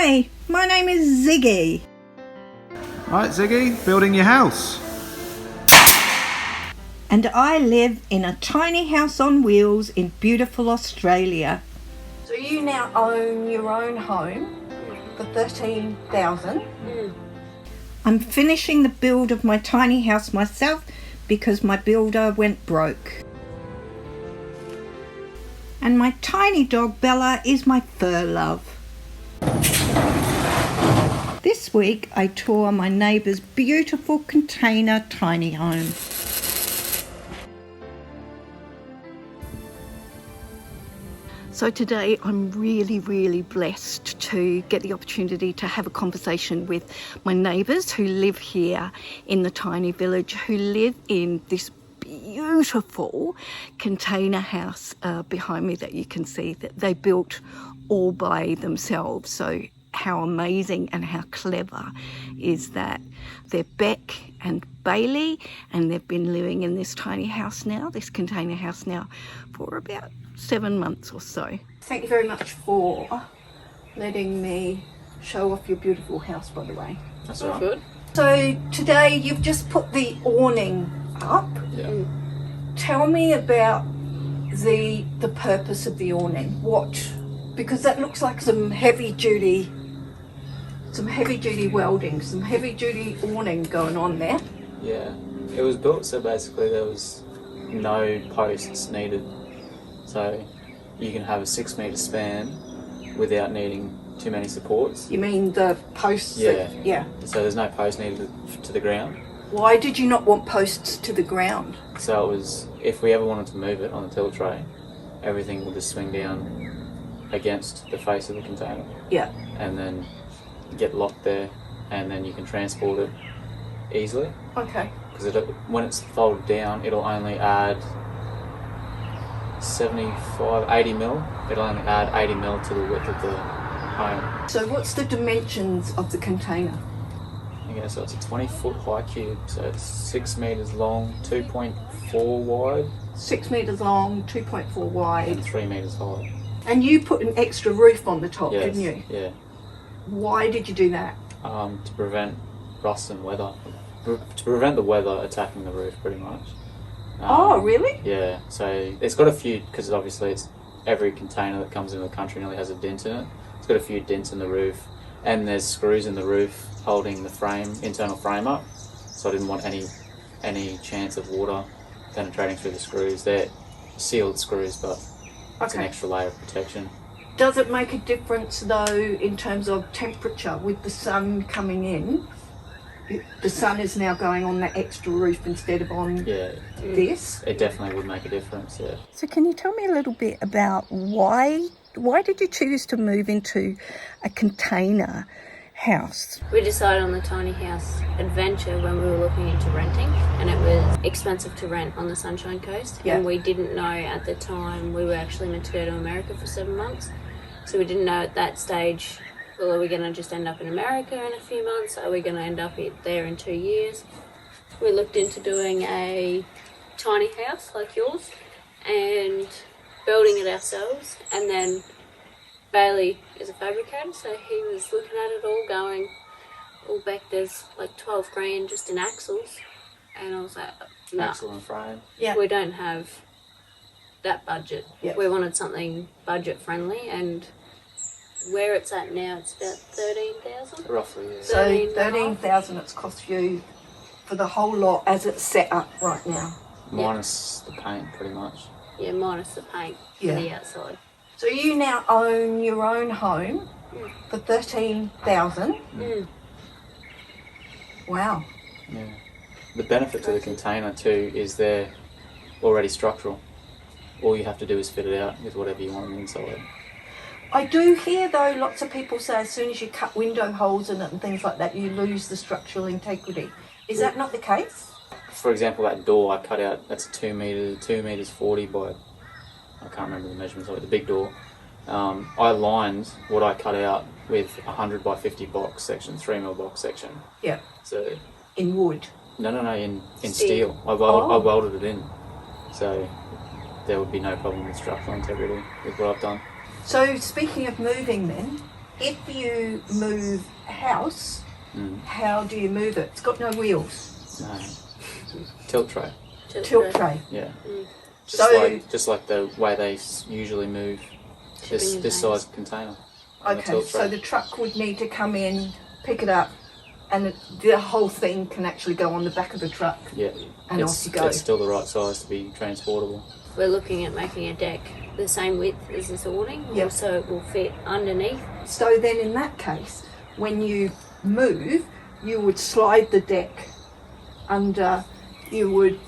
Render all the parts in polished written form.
Hi, my name is Ziggy. Right, Ziggy, building your house. And I live in a tiny house on wheels in beautiful Australia. So you now own your own home for $13,000. I'm finishing the build of my tiny house myself because my builder went broke. And my tiny dog Bella is my fur love. This week I tour my neighbour's beautiful container tiny home. So today I'm really blessed to get the opportunity to have a conversation with my neighbours who live here in the tiny village, who live in this beautiful container house behind me that you can see that they built all by themselves. So how amazing and how clever is that? They're Beck and Bailey, and they've been living in this tiny house now, this container house now, for about 7 months or so. Thank you very much for letting me show off your beautiful house, by the way. That's all right. Good. So today you've just put the awning up. Yeah. Tell me about the purpose of the awning. Because that looks like some heavy duty welding, some heavy duty awning going on there. Yeah, it was built so basically there was no posts needed. So you can have a 6 metre span without needing too many supports. You mean the posts? Yeah. Yeah. So there's no post needed to the ground. Why did you not want posts to the ground? So it was, if we ever wanted to move it on the tilt tray, everything will just swing down against the face of the container. Yeah. And then get locked there, and then you can transport it easily. Okay. Because when it's folded down, it'll only add 80 mil. It'll only add 80 mil to the width of the home. So what's the dimensions of the container? Okay, so it's a 20-foot high cube, so it's 6 metres long, 2.4 wide. 6 metres long, 2.4 wide. And 3 metres high. And you put an extra roof on the top, Yes, didn't you? Yeah. Why did you do that? To prevent rust and weather. To prevent the weather attacking the roof, pretty much. Oh, really? Yeah, so it's got a few, because obviously it's every container that comes into the country nearly has a dent in it. It's got a few dents in the roof, and there's screws in the roof holding the frame, internal frame up. So I didn't want any chance of water penetrating through the screws. They're sealed screws, but it's an extra layer of protection. Does it make a difference though in terms of temperature with the sun coming in? The sun is now going on that extra roof instead of on this? It definitely would make a difference, yeah. So can you tell me a little bit about why did you choose to move into a container house? We decided on the tiny house adventure when we were looking into renting, and it was expensive to rent on the Sunshine Coast. Yeah. And we didn't know at the time we were actually meant to go to America for 7 months. So we didn't know at that stage, well, are we going to just end up in America in a few months? Are we going to end up there in 2 years? We looked into doing a tiny house like yours and building it ourselves. And then Bailey is a fabricator, so he was looking at it all going, oh, Beck, there's like 12 grand just in axles. And I was like, no, Axle and frame. Yeah. we don't have that budget. Yeah. We wanted something budget friendly, and where it's at now, it's about 13,000. Roughly, yeah. So 13,000 it's cost you for the whole lot as it's set up right now. Minus the paint, pretty much. Yeah, minus the paint for Yeah. the outside. So you now own your own home for 13,000. Wow. Yeah. The benefit to the container too is they're already structural. All you have to do is fit it out with whatever you want on the inside. I do hear though lots of people say as soon as you cut window holes in it and things like that, you lose the structural integrity. Is that not the case? For example, that door I cut out, that's 2 meters 40 by, I can't remember the measurements of it, the big door. I lined what I cut out with 100 by 50 box section, 3mm box section. Yeah. So In wood. no, in steel. I welded it in. So there would be no problem with structural integrity with what I've done. So speaking of moving then, if you move a house, how do you move it? It's got no wheels. No. Tilt tray. Tilt tray. Yeah. So- Just like the way they usually move this Shipping size container. on a Okay, tilt so tray. the truck would need to come in, pick it up, and the whole thing can actually go on the back of the truck. Yeah. And off you go. It's still the right size to be transportable. We're looking at making a deck the same width as this awning, Yep. so it will fit underneath. So then in that case, when you move, you would slide the deck under, you would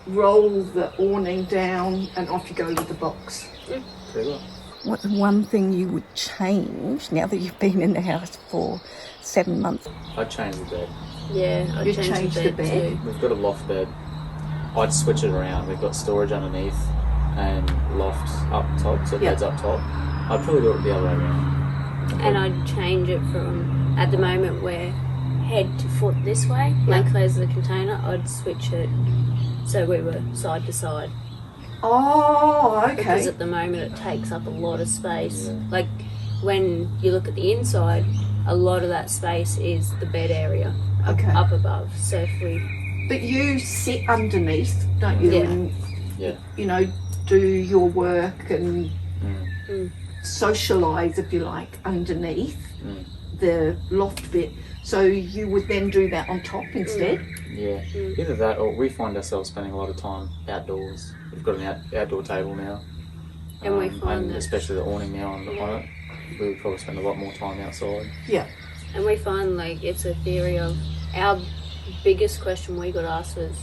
roll the awning down, and off you go with the box. Pretty well. What's one thing you would change now that you've been in the house for 7 months? I'd change the bed. Yeah, I'd You'd change change the the bed, bed? too. We've got a loft bed. I'd switch it around. We've got storage underneath and loft up top, so Yeah. bed's up top. I'd probably do it the other way around. And I'd change it from, at the moment we're head to foot this way, lengthways of the container, I'd switch it so we were side to side. Oh, Because okay. at the moment it takes up a lot of space. Yeah. Like when you look at the inside, a lot of that space is the bed area Okay. up above. So if we, But you sit underneath, don't you? Yeah. And, Yeah. you know, do your work and socialise, if you like, underneath the loft bit. So you would then do that on top instead? Yeah. Either that or we find ourselves spending a lot of time outdoors. We've got an outdoor table now. And we find and that- especially the awning now on it, we would probably spend a lot more time outside. Yeah. and we find like it's a theory of our biggest question we got asked was,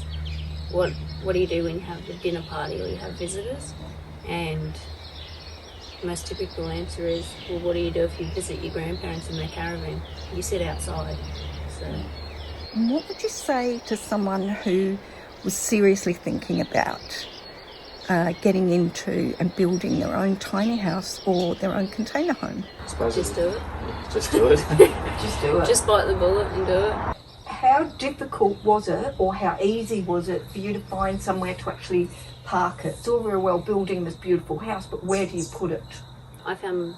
what do you do when you have a dinner party or you have visitors? And the most typical answer is, well, what do you do if you visit your grandparents in their caravan? You sit outside. So And what would you say to someone who was seriously thinking about getting into and building their own tiny house or their own container home? I suppose just do it. Yeah, just do it. Just do it. Just bite the bullet and do it. How difficult was it, or how easy was it for you to find somewhere to actually park it? It's all very well building this beautiful house, but where do you put it? I found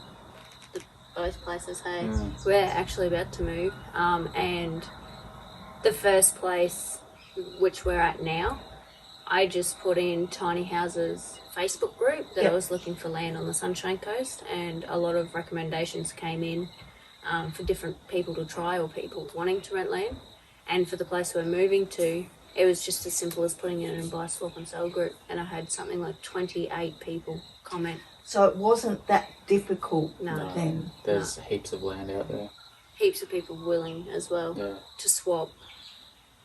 both places, hey. We're actually about to move, and the first place, which we're at now, I just put in Tiny Houses Facebook group that I was looking for land on the Sunshine Coast, and a lot of recommendations came in for different people to try or people wanting to rent land. And for the place we're moving to, it was just as simple as putting it in a buy, swap and sell group, and I had something like 28 people comment. So it wasn't that difficult No. then. There's heaps of land out there. Heaps of people willing as well Yeah. to swap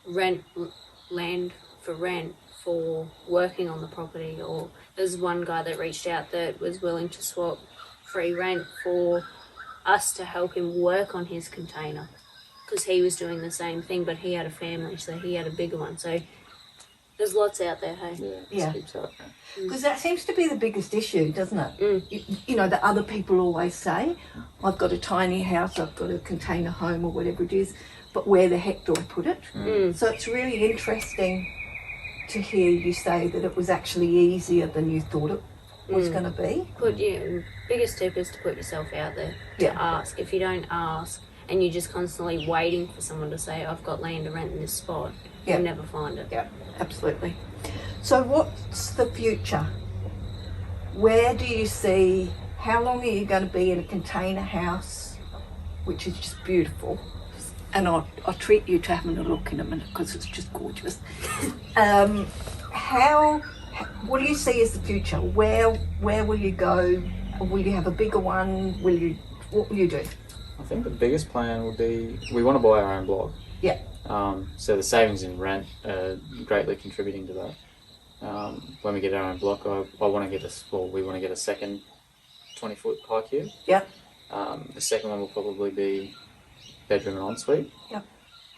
land for rent for working on the property. Or there's one guy that reached out that was willing to swap free rent for us to help him work on his container, because he was doing the same thing, but he had a family, so he had a bigger one. So there's lots out there, hey. Yeah. There's Yeah. heaps out there. Because that seems to be the biggest issue, doesn't it? You know, that other people always say, I've got a tiny house, I've got a container home or whatever it is, but where the heck do I put it? So it's really interesting to hear you say that it was actually easier than you thought it was going to be. Biggest tip is to put yourself out there, to Yeah. ask. If you don't ask and you're just constantly waiting for someone to say, I've got land to rent in this spot, Yeah. you'll never find it. Yeah, absolutely. So what's the future? Where do you see, how long are you going to be in a container house, which is just beautiful? And I'll treat you to having a look in a minute because it's just gorgeous. What do you see as the future? Where will you go? Will you have a bigger one? What will you do? I think the biggest plan would be we want to buy our own block. Yeah. So the savings in rent are greatly contributing to that. When we get our own block, we want to get a second 20-foot high cube. Yeah. The second one will probably be bedroom and ensuite. Yeah.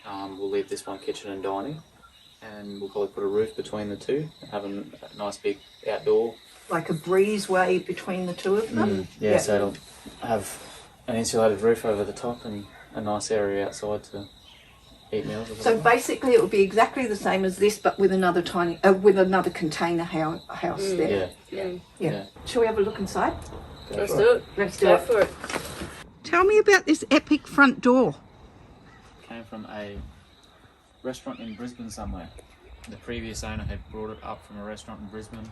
We'll leave this one kitchen and dining, and we'll probably put a roof between the two, have a nice big outdoor. Like a breezeway between the two of them? Yeah, so it'll have an insulated roof over the top and a nice area outside to eat meals. or So something. basically, it would be exactly the same as this, but with another container house there. Yeah. Yeah. Shall we have a look inside? Let's do it. Let's Go for it. Tell me about this epic front door. Came from a restaurant in Brisbane somewhere. The previous owner had brought it up from a restaurant in Brisbane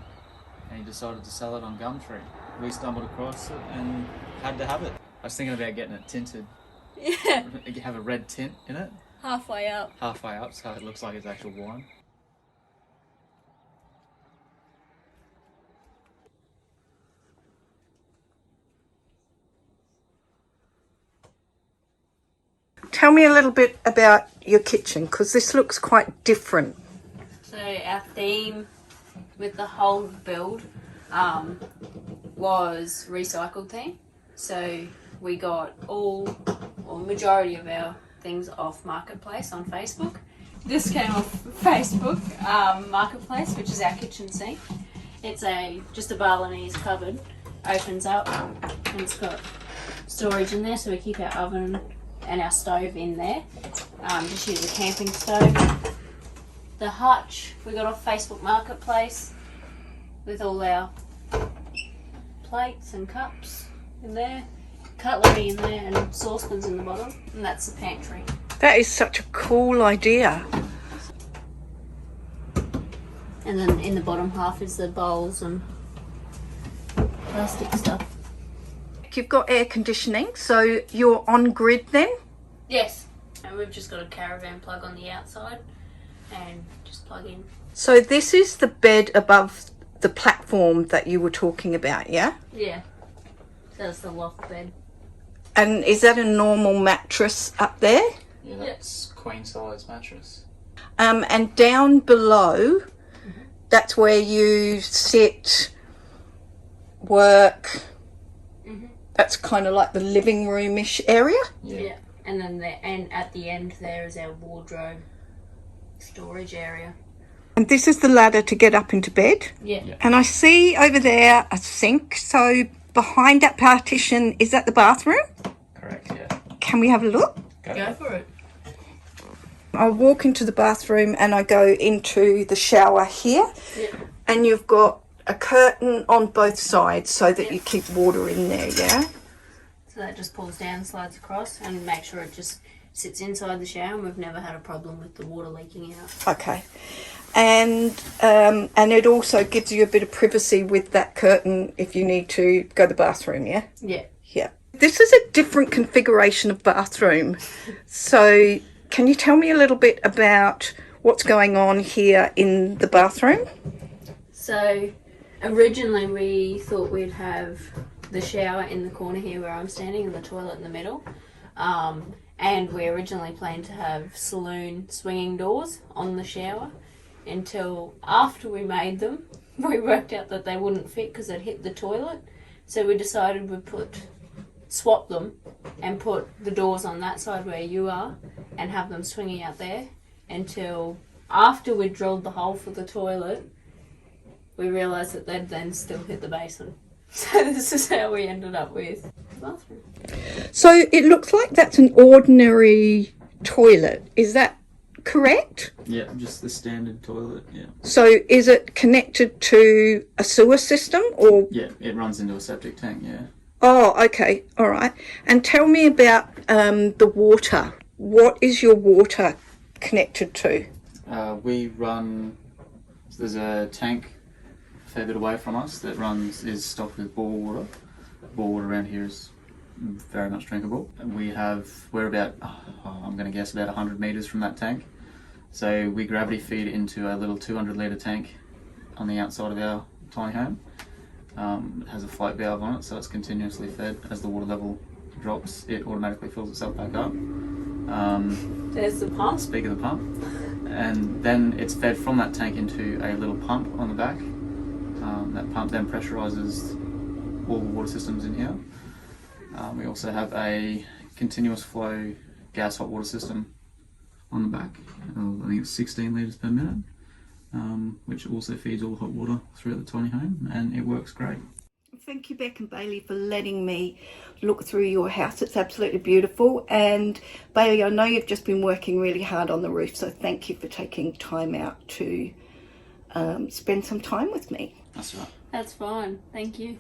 and he decided to sell it on Gumtree. We stumbled across it and had to have it. I was thinking about getting it tinted. Yeah. Have a red tint in it, Halfway up. halfway up, so it looks like it's actual wine. Tell me a little bit about your kitchen, because this looks quite different. So our theme with the whole build was recycled theme. So we got all or majority of our things off Marketplace on Facebook. This came off Facebook Marketplace, which is our kitchen sink. It's just a Balinese cupboard, opens up, and it's got storage in there, so we keep our oven and our stove in there. Just use a camping stove. The hutch we got off Facebook Marketplace with all our plates and cups in there, cutlery in there, and saucepans in the bottom, and that's the pantry. That is such a cool idea. And then in the bottom half is the bowls and plastic stuff. You've got air conditioning, so you're on grid then? Yes, and we've just got a caravan plug on the outside and just plug in. So this is the bed above the platform that you were talking about, yeah? Yeah, so that's the loft bed. And is that a normal mattress up there? Yeah, that's queen size mattress. And down below, that's where you sit, work. That's kind of like the living room-ish area. Yeah. And then at the end there is our wardrobe storage area. And this is the ladder to get up into bed. Yeah. And I see over there a sink. So behind that partition, is that the bathroom? Correct, yeah. Can we have a look? Go for it. I walk into the bathroom and I go into the shower here. Yeah. And you've got a curtain on both sides so that you keep water in there, yeah? So that just pulls down, slides across, and make sure it just sits inside the shower, and we've never had a problem with the water leaking out. Okay. And it also gives you a bit of privacy with that curtain if you need to go to the bathroom, yeah? Yeah. Yeah. This is a different configuration of bathroom. So can you tell me a little bit about what's going on here in the bathroom? So originally we thought we'd have the shower in the corner here where I'm standing and the toilet in the middle. And we originally planned to have saloon swinging doors on the shower, until after we made them, we worked out that they wouldn't fit because they'd hit the toilet. So we decided we'd swap them and put the doors on that side where you are and have them swinging out there, until after we drilled the hole for the toilet, we realised that they'd then still hit the basin. So this is how we ended up with the bathroom. So it looks like that's an ordinary toilet. Is that correct? Yeah, just the standard toilet, yeah. So is it connected to a sewer system or? Yeah, it runs into a septic tank, yeah. Oh, okay. All right. And tell me about the water. What is your water connected to? There's a tank a fair bit away from us that is stocked with bore water. Bore water around here is very much drinkable. And we're about, I'm going to guess, about 100 metres from that tank. So we gravity feed into a little 200 litre tank on the outside of our tiny home. It has a float valve on it, so it's continuously fed. As the water level drops, it automatically fills itself back up. There's the pump. Speak of the pump. And then it's fed from that tank into a little pump on the back. That pump then pressurizes all the water systems in here. We also have a continuous flow gas hot water system on the back. I think it's 16 litres per minute, which also feeds all the hot water throughout the tiny home, and it works great. Thank you, Beck and Bailey, for letting me look through your house. It's absolutely beautiful. And Bailey, I know you've just been working really hard on the roof, so thank you for taking time out to spend some time with me. That's right. That's fine. Thank you.